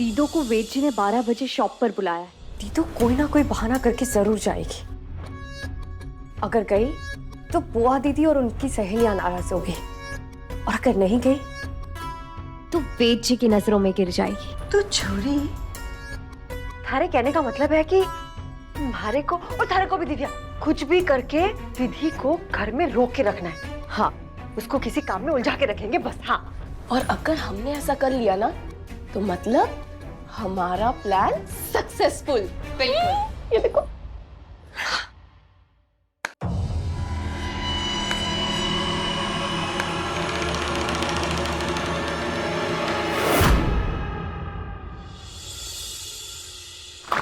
दीदो को वेद जी ने 12 बजे शॉप पर बुलाया है। दीदो कोई ना कोई बहाना करके जरूर जाएगी। अगर गई तो बुआ दीदी और उनकी सहेलियां नाराज होगी, और अगर नहीं गई तो वेद जी की नजरों में गिर जाएगी। तो छोरी, थारे कहने का मतलब है कि तुम्हारे को और थारे को भी दिव्या कुछ भी करके विधि को घर में रोक के रखना है। हाँ, उसको किसी काम में उलझा के रखेंगे बस। हाँ, और अगर हमने ऐसा कर लिया ना तो मतलब हमारा प्लान सक्सेसफुल। बिल्कुल, ये देखो।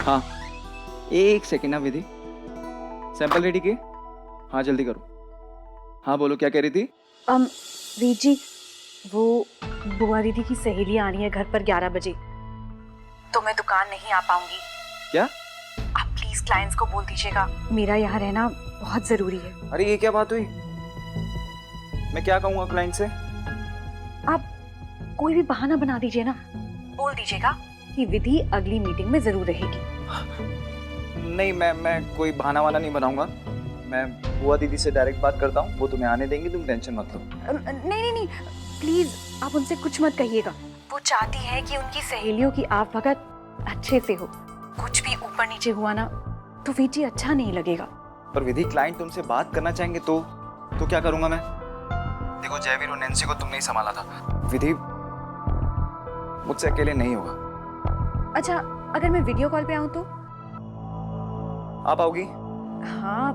हाँ, एक सेकेंड ना विधि, सैंपल रेडी किए? हाँ जल्दी करो। हाँ बोलो, क्या कह रही थी? वेद जी, वो बुआ दीदी की सहेली आ रही है घर पर 11 बजे, तो मैं दुकान नहीं आ पाऊंगी। क्या? आप प्लीज क्लाइंट्स को बोल दीजिएगा, मेरा यहाँ रहना बहुत जरूरी है। अरे ये क्या बात हुई? मैं क्या कहूँगा क्लाइंट से? आप कोई भी बहाना बना दीजिए ना, बोल दीजिएगा कि विधि अगली मीटिंग में जरूर रहेगी। नहीं, मैं कोई बहाना वाना नहीं बनाऊंगा। मैं बुआ दीदी से डायरेक्ट बात करता हूँ, वो तुम्हें आने देंगी, तुम टेंशन मत लो। नहीं, प्लीज आप उनसे कुछ मत कहिएगा। वो चाहती है कि उनकी सहेलियों की आवभगत अच्छे से हो। कुछ भी ऊपर नीचे हुआ ना तो विधि अच्छा नहीं लगेगा। पर विधि, क्लाइंट तुमसे बात करना चाहेंगे तो क्या करूंगा मैं? देखो, जयवीर और नैन्सी को तुमने ही संभाला था। विधि, मुझसे अकेले नहीं होगा। अच्छा, अगर मैं वीडियो कॉल पे आऊं तो? आप आओगी? हाँ,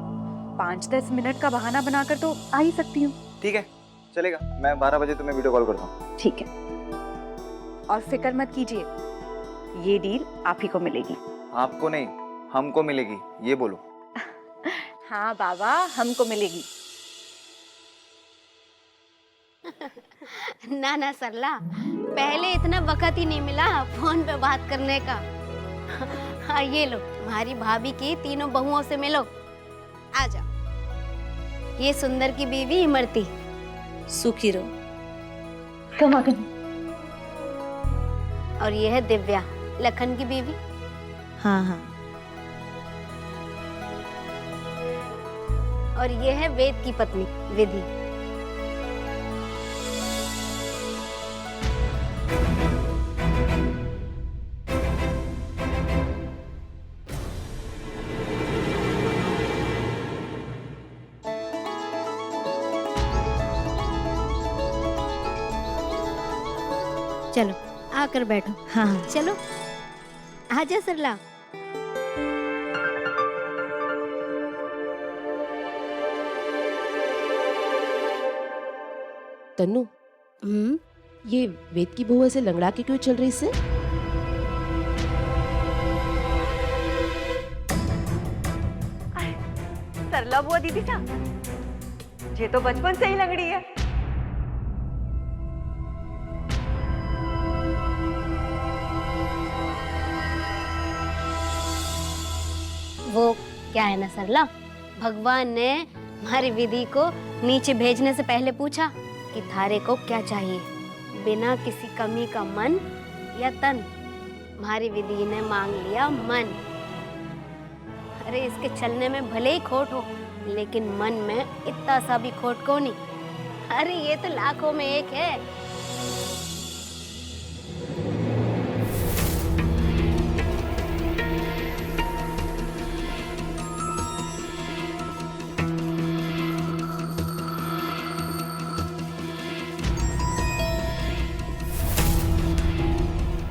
5-10 मिनट का बहाना बनाकर तो आ ही सकती हूँ। ठीक है, चलेगा। मैं 12 बजे तुम्हें वीडियो कॉल करता हूँ। ठीक है, और फिक्र मत कीजिए, ये डील आप ही को मिलेगी। आपको नहीं, हमको मिलेगी, ये बोलो। हाँ बाबा, हमको मिलेगी। ना सरला, पहले इतना वक्त ही नहीं मिला फोन पे बात करने का। हाँ, ये लो, तुम्हारी भाभी की तीनों बहुओं से मिलो। आ जाओ। ये सुंदर की बीवी इमरती। सुखी रहो। कम आ गई। और ये है दिव्या, लखन की बीवी। हाँ। और ये है वेद की पत्नी विधि। चलो आकर बैठो। हाँ। चलो आजा सरला। तन्नू, ये वेद की बहू ऐसे लंगड़ा के क्यों चल रही इससे? सरला बुआ दीदी था, ये तो बचपन से ही लंगड़ी है। वो क्या है ना सरला, भगवान ने हमारी विधि को नीचे भेजने से पहले पूछा कि थारे को क्या चाहिए, बिना किसी कमी का मन या तन। हमारी विधि ने मांग लिया मन। अरे इसके चलने में भले ही खोट हो, लेकिन मन में इतना सा भी खोट को नहीं। अरे ये तो लाखों में एक है।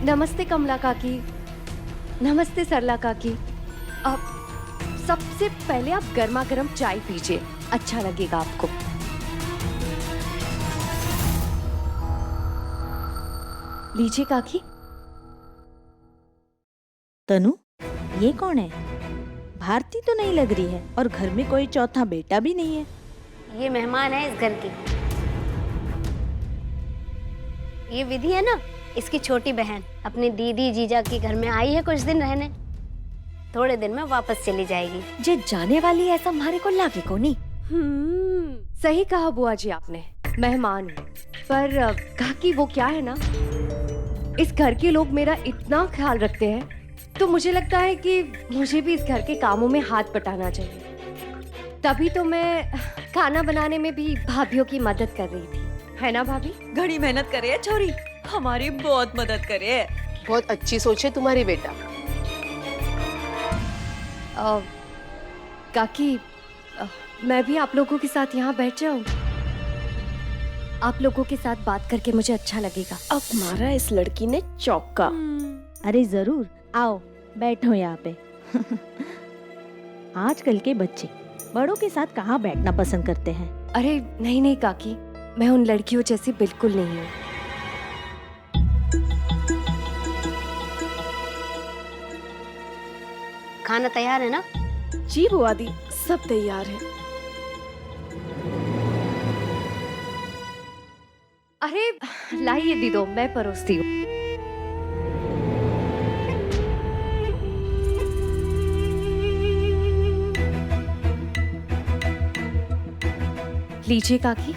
नमस्ते कमला काकी। नमस्ते सरला काकी। अब सबसे पहले आप गर्मा गर्म चाय पीजिए, अच्छा लगेगा आपको। लीजिए काकी। तनु, ये कौन है? भारती तो नहीं लग रही है, और घर में कोई चौथा बेटा भी नहीं है। ये मेहमान है इस घर की। ये विधि है ना, इसकी छोटी बहन अपनी दीदी जीजा के घर में आई है कुछ दिन रहने। थोड़े दिन में वापस चली जाएगी। जे जाने वाली ऐसा हमारे को लागे को नहीं। सही कहा बुआ जी आपने, मेहमान है। पर काकी वो क्या है ना, इस घर के लोग मेरा इतना ख्याल रखते हैं, तो मुझे लगता है कि मुझे भी इस घर के कामों में हाथ बटाना चाहिए। तभी तो मैं खाना बनाने में भी भाभीयों की मदद कर रही थी, है ना भाभी? घड़ी मेहनत करे है छोरी, हमारी बहुत मदद करे है। बहुत अच्छी सोच है तुम्हारी बेटा। काकी, मैं भी आप लोगों के साथ यहाँ बैठ जाऊँ? आप लोगों के साथ बात करके मुझे अच्छा लगेगा। अब मारा इस लड़की ने चौका। अरे जरूर आओ, बैठो यहाँ पे। आजकल के बच्चे बड़ों के साथ कहाँ बैठना पसंद करते हैं। अरे नहीं नहीं काकी, मैं उन लड़कियों जैसी बिल्कुल नहीं हूँ। खाना तैयार है ना? जी बुआ दी, सब तैयार है। अरे लाइए दीदो, मैं परोसती हूँ। लीजिए काकी।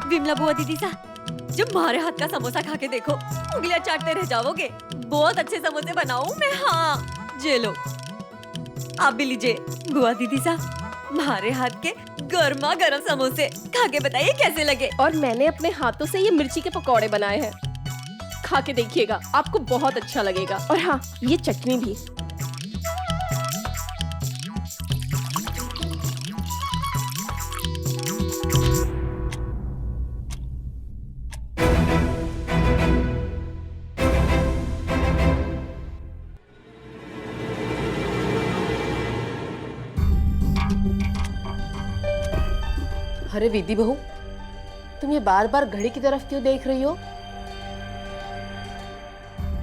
विमला बुआ दीदी सा, जब हमारे हाथ का समोसा खा के देखो, उंगलियां चाटते रह जाओगे। बहुत अच्छे समोसे बनाऊं मैं। हाँ, जे लो, आप भी लीजिए बुआ दीदी सा, हमारे हाथ के गर्मा गर्म समोसे खा के बताइए कैसे लगे। और मैंने अपने हाथों से ये मिर्ची के पकौड़े बनाए हैं, खा के देखिएगा, आपको बहुत अच्छा लगेगा। और हाँ, ये चटनी भी। अरे विधि बहू, तुम ये बार बार घड़ी की तरफ क्यों देख रही हो?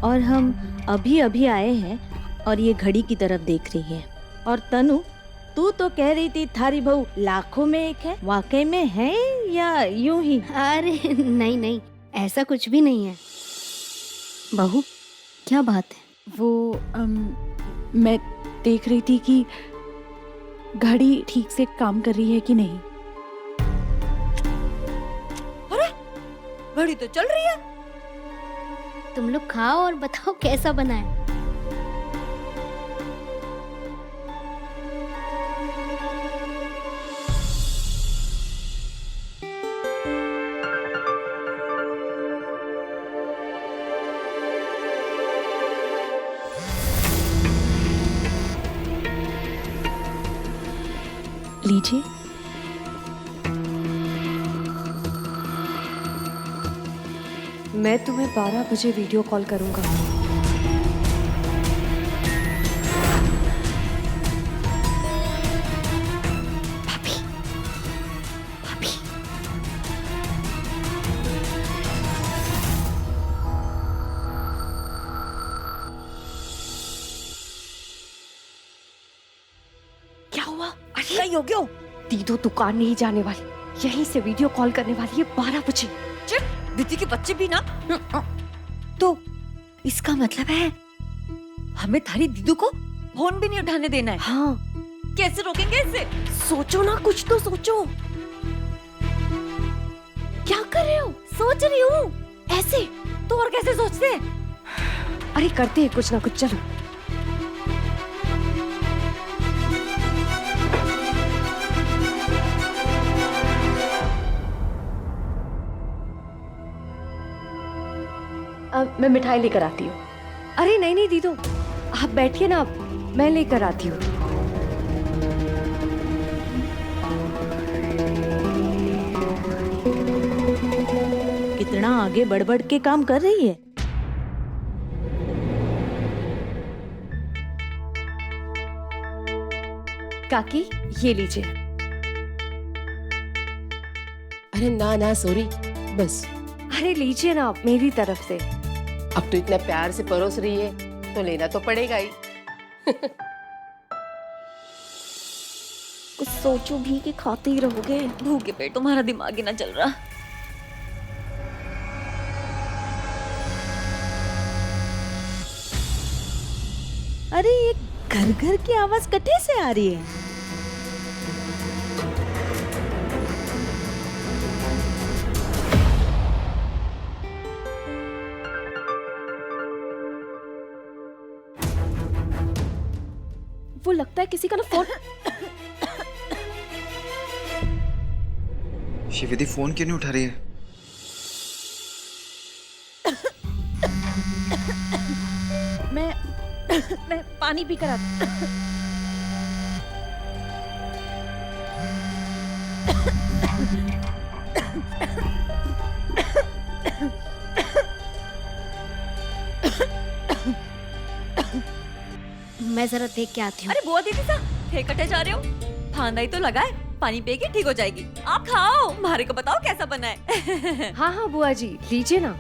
और हम अभी अभी आए हैं और ये घड़ी की तरफ देख रही है। और तनु, तू तो कह रही थी थारी बहू लाखों में एक है, वाकई में है या यूं ही? अरे नहीं नहीं, ऐसा कुछ भी नहीं है। बहू, क्या बात है? वो मैं देख रही थी कि घड़ी ठीक से काम कर रही है कि नहीं। घड़ी तो चल रही है। तुम लोग खाओ और बताओ कैसा बना है। लीजिए। मैं तुम्हें 12 बजे वीडियो कॉल करूंगा। भाभी, भाभी। क्या हुआ? अरे क्या हो गया? दीदो दुकान नहीं जाने वाली, यहीं से वीडियो कॉल करने वाली है 12 बजे। चिप, दीदी के बच्चे भी ना। तो इसका मतलब है हमें थारी दीदू को फोन भी नहीं उठाने देना है। हाँ, कैसे रोकेंगे इसे? सोचो ना, कुछ तो सोचो। क्या कर रहे हो? सोच रही हूँ। ऐसे तो और कैसे सोचते हैं? अरे करते हैं कुछ ना कुछ, चलो। अब मैं मिठाई लेकर आती हूँ। अरे नहीं नहीं दीदो, आप बैठिए ना, मैं लेकर आती हूँ। कितना आगे बढ़ बढ़ के काम कर रही है। काकी, ये लीजिए। अरे ना ना, सॉरी, बस। अरे लीजिए ना, मेरी तरफ से। अब तो इतना प्यार से परोस रही है तो लेना तो पड़ेगा ही। कुछ सोचो भी कि खाते ही रहोगे। भूखे पेट तुम्हारा दिमाग ही ना चल रहा। अरे ये घर घर की आवाज कटे से आ रही है। वो लगता है किसी का ना फोन। ये विधि फोन क्यों नहीं उठा रही है? मैं पानी पी कर आती। मैं जरा देख के आती हूँ। अरे बुआ दीदी सा थे कटे जा रहे हो। फांदा ही तो लगाए, पानी पिएगी ठीक हो जाएगी। आप खाओ, मारे को बताओ कैसा बना है। हाँ हाँ बुआ जी, लीजिए ना।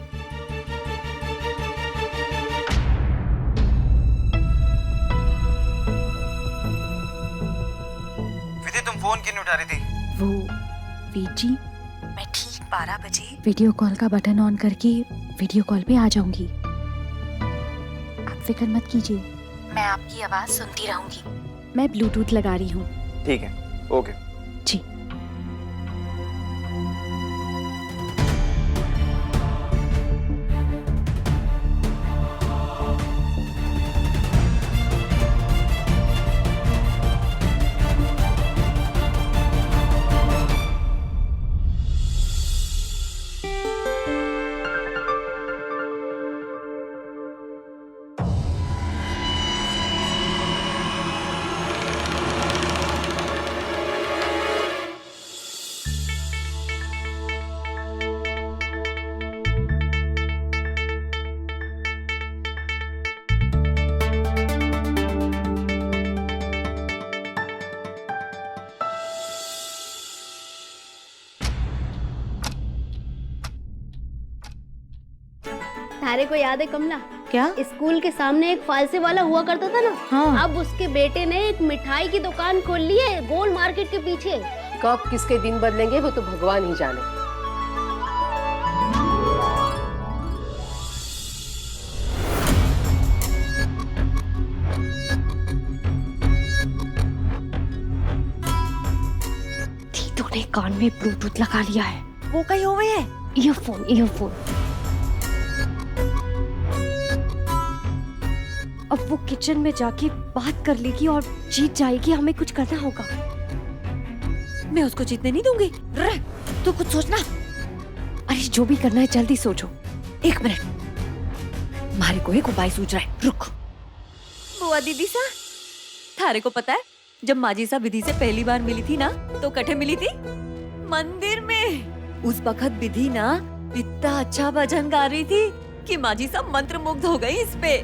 विधि तुम फोन क्यों नहीं उठा रही थी? वो वीर जी, मैं ठीक 12 बजे वीडियो कॉल का बटन ऑन करके वीडियो कॉल पे आ जाऊंगी। आप फिक्र मत कीजिए, मैं आपकी आवाज सुनती रहूंगी। मैं ब्लूटूथ लगा रही हूँ। ठीक है, ओके। जी। थारे को याद है कमला? क्या? स्कूल के सामने एक फालसे वाला हुआ करता था ना। हाँ। अब उसके बेटे ने एक मिठाई की दुकान खोल ली है गोल मार्केट के पीछे। कब किसके दिन बदलेंगे वो तो भगवान ही जाने। दीदू ने कान में ब्लूटूथ लगा लिया है। वो कहीं हुए है। Earphone earphone. अब वो किचन में जाके बात कर लेगी और जीत जाएगी। हमें कुछ करना होगा। मैं उसको जीतने नहीं दूंगी। तू कुछ सोचना। अरे जो भी करना है जल्दी सोचो। 1 मिनट, हमारे को एक उपाय सूझ रहा है, रुक। बुआ दीदी सा, थारे को पता है जब माजी सा विधि से पहली बार मिली थी ना तो कठे मिली थी मंदिर में। उस वक्त विधि ना इतना अच्छा भजन गा रही थी कि माजी सा मंत्र मुग्ध हो गई इस पे।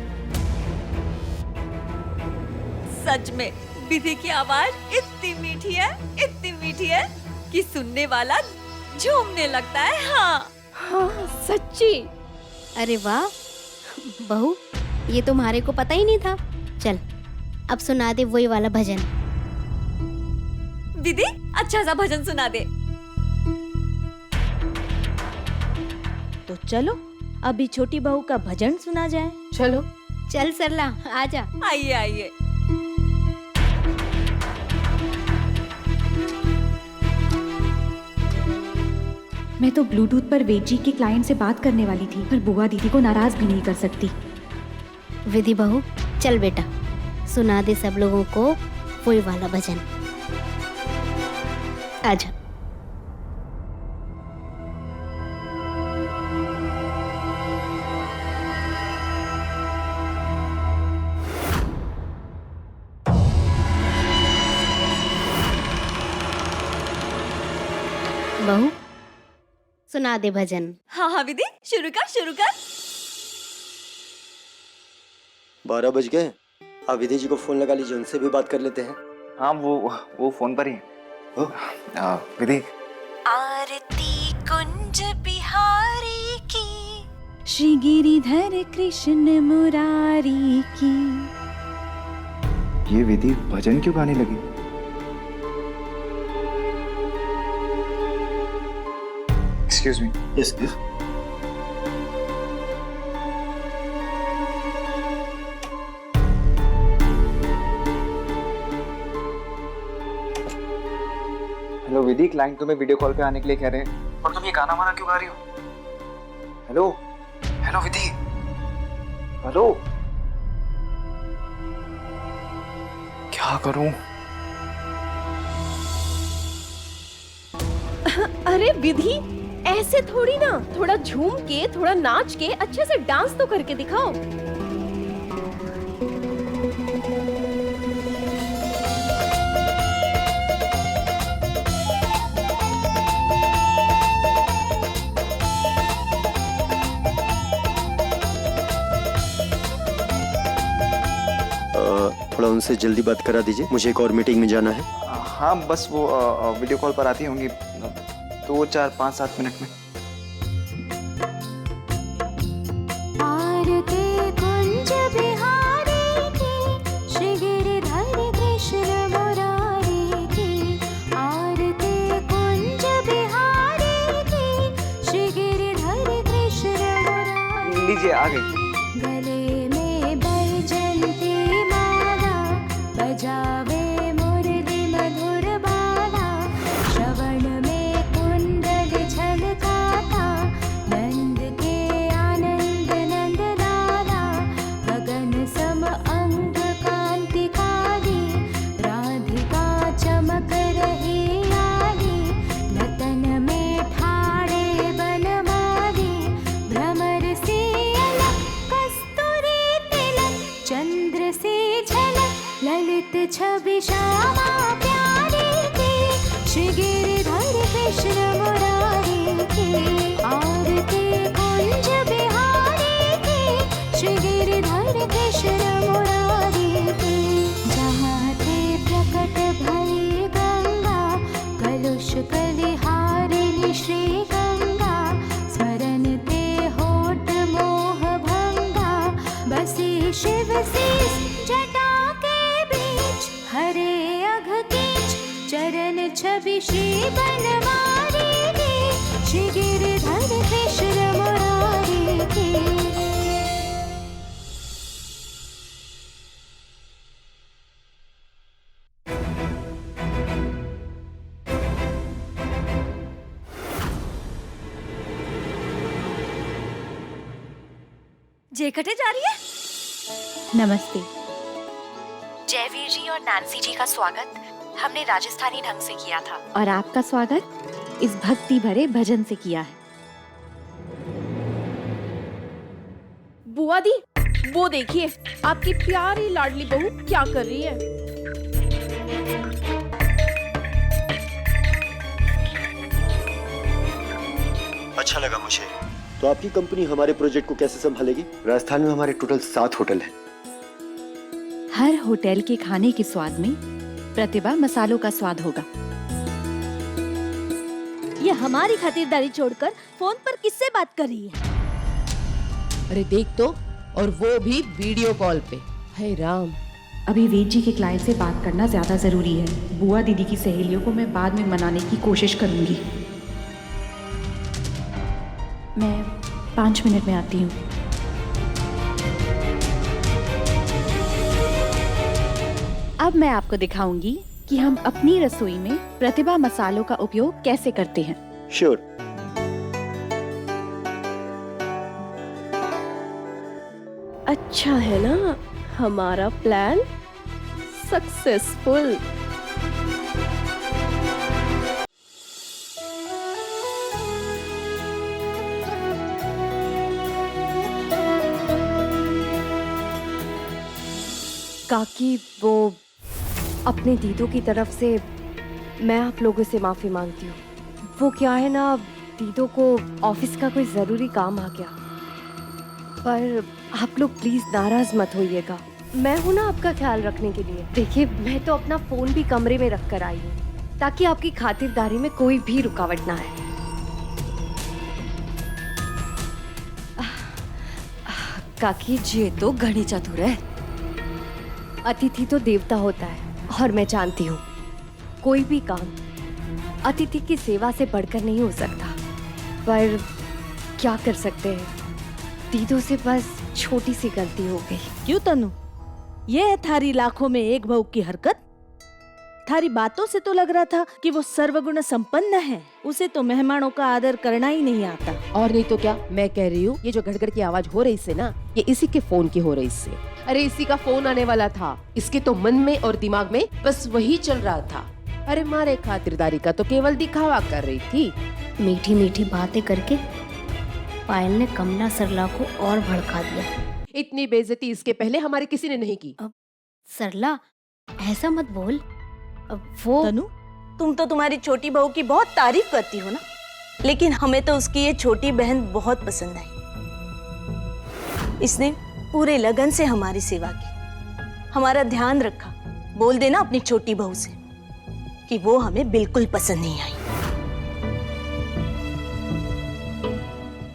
सच में विधि की आवाज इतनी मीठी है कि सुनने वाला झूमने लगता है। हाँ हाँ सच्ची। अरे वाह बहू, ये तो हमारे को पता ही नहीं था। चल अब सुना दे वही वाला भजन। दीदी अच्छा सा भजन सुना दे। तो चलो अभी छोटी बहू का भजन सुना जाए। चलो चल सरला आजा। आइए आइए। मैं तो ब्लूटूथ पर वेद जी के क्लाइंट से बात करने वाली थी, पर बुआ दीदी को नाराज भी नहीं कर सकती। विधि बहू चल बेटा, सुना दे सब लोगों को वही वाला भजन। आजा। बहू सुना दे भजन। हाँ हाँ विधि, शुरू कर। 12 बज गए। आप विधि जी को फोन लगा लीजिए, उनसे भी बात कर लेते हैं। हाँ वो फोन पर ही है। विधि, आरती कुंज बिहारी की, श्री गिरिधर कृष्ण मुरारी की। ये विधि भजन क्यों गाने लगी? Excuse me. Yes please. Hello Vidhi, client तुम्हें वीडियो कॉल पे आने के लिए कह रहे हैं और तुम ये गाना वाना क्यों गा रही हो? हेलो हेलो विधि, हेलो। क्या करूं? अरे विधि, ऐसे थोड़ी ना, थोड़ा झूम के, थोड़ा नाच के, अच्छे से डांस तो करके दिखाओ। थोड़ा उनसे जल्दी बात करा दीजिए, मुझे एक और मीटिंग में जाना है। हाँ बस वो वीडियो कॉल पर आती होंगी 2, 4, 5, 7 मिनट में। आरती कुंज बिहारी की, श्री गिरिधर कृष्ण मुरारी की। आरती कुंज बिहारी की, श्री गिरिधर कृष्ण मुरारी। लीजिए आ गई। गले में बैजंती माला, बजावे मुरली मधुर बाला। श्रवण में कुंडल झलकाता, नंद के आनंद नंद लाला। गगन सम अंग कांति काली, राधिका चमक रही आली। नतन में ठाड़े बनमाली, भ्रमर से अलग कस्तूरी तिलक। चंद्र से झलक ललित छवि श्यामा प्यारी की, श्री गिरिधर कृष्ण मुरारी की। आरती कुंज बिहारी की, श्री गिरिधर कृष्ण मुरारी की। जहाँ थे प्रकट भई गंगा, कलुष कलिहारिणी श्री गंगा। स्मरण ते होठ मोह भंगा, बसी शिव शीस जटा के बीच। हरे अघ कीच चरण छवि श्री बनवारी की, श्री गिरिधर कृष्ण मुरारी की। जेकटे जा रही है। नमस्ते। जयवीर जी और नैन्सी जी का स्वागत हमने राजस्थानी ढंग से किया था। और आपका स्वागत इस भक्ति भरे भजन से किया है। बुआ दी, वो देखिए आपकी प्यारी लाडली बहू क्या कर रही है। अच्छा लगा मुझे। तो आपकी कंपनी हमारे प्रोजेक्ट को कैसे संभालेगी? राजस्थान में हमारे टोटल 7 होटल हैं। हर होटल के खाने के स्वाद में प्रतिभा मसालों का स्वाद होगा। ये हमारी खातिरदारी छोड़कर फोन पर किससे बात कर रही है? अरे देख तो, और वो भी वीडियो कॉल पे। हे राम। अभी वेद जी के क्लाइंट से बात करना ज्यादा जरूरी है। बुआ दीदी की सहेलियों को मैं बाद में मनाने की कोशिश करूंगी। मैं 5 मिनट में आती हूँ। अब मैं आपको दिखाऊंगी कि हम अपनी रसोई में प्रतिभा मसालों का उपयोग कैसे करते हैं। श्योर। अच्छा है ना हमारा प्लान सक्सेसफुल। काकी, वो अपने दीदों की तरफ से मैं आप लोगों से माफी मांगती हूँ। वो क्या है ना, दीदों को ऑफिस का कोई जरूरी काम आ गया। पर आप लोग प्लीज नाराज मत होइएगा। मैं हूं ना आपका ख्याल रखने के लिए। देखिए, मैं तो अपना फोन भी कमरे में रख कर आई हूँ ताकि आपकी खातिरदारी में कोई भी रुकावट ना आए। काकी जी तो घनी चतुर है। अतिथि तो देवता होता है और मैं जानती हूँ कोई भी काम अतिथि की सेवा से बढ़कर नहीं हो सकता। पर क्या कर सकते हैं, दीदो से बस छोटी सी गलती हो गई। क्यों तनु, ये है थारी लाखों में एक बहू की हरकत? थारी बातों से तो लग रहा था कि वो सर्वगुण संपन्न है, उसे तो मेहमानों का आदर करना ही नहीं आता। और नहीं तो क्या, मैं कह रही हूँ ये जो गड़गड़ की आवाज हो रही इससे ना, ये इसी के फोन की हो रही इससे। अरे इसी का फोन आने वाला था, इसके तो मन में और दिमाग में बस वही चल रहा था। अरे मारे खातिरदारी का तो केवल दिखावा कर रही थी। मीठी मीठी बातें करके पायल ने कमला सरला को और भड़का दिया। इतनी बेइज्जती इसके पहले हमारे किसी ने नहीं की। सरला ऐसा मत बोल। अब वो तनु, तुम तो तुम्हारी छोटी बहू की बहुत तारीफ करती हो ना, लेकिन हमें तो उसकी ये छोटी बहन बहुत पसंद आई। इसने पूरे लगन से हमारी सेवा की, हमारा ध्यान रखा। बोल देना अपनी छोटी बहू से कि वो हमें बिल्कुल पसंद नहीं आई।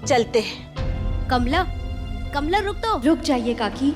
चलते हैं। कमला, कमला रुक तो। रुक जाइए काकी,